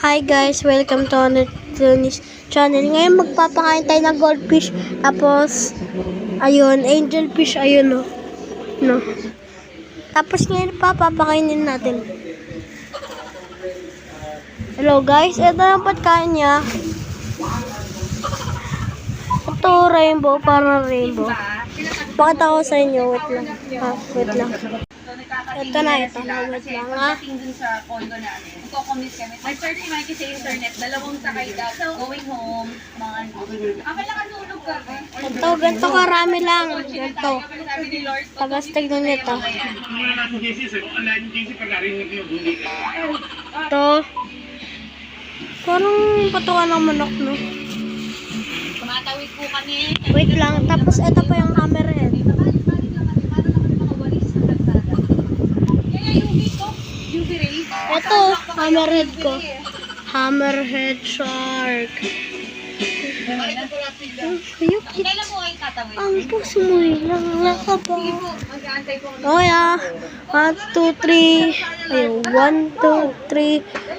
Hi guys, welcome to Tony's channel. Ngayon magpapakain tayo ng goldfish. Tapos, ayun, angelfish, ayun no. No. Tapos ngayon papapakainin natin. Hello guys, ito ang pagkain niya. Ito rainbow, parang rainbow. Pakita ko sa inyo, wait lang. Wait lang. Ito na, wait lang ha. Dun sa condo namin. Magko-commute kami. Nag-search si Mikey sa internet, dalawang sakay daw. Going home, mga ano. Akala ka tulog ka ba? Ito, ganito karami lang. Ganito. Sabi ni Lord, Tagas tignan nito. Ito. Parang patukan ng manok, no? tumatawid po kami. Wait lang. Tapos ito pa yung hammerhead. Ito, hammerhead ko. Hammerhead shark. Ayok. Kailan po kayo tatawid? Ang puso mo lang nakaba. Mag-aantay po kami. Oh yeah. 1, 2, 3. Ayun. 1, 2, 3.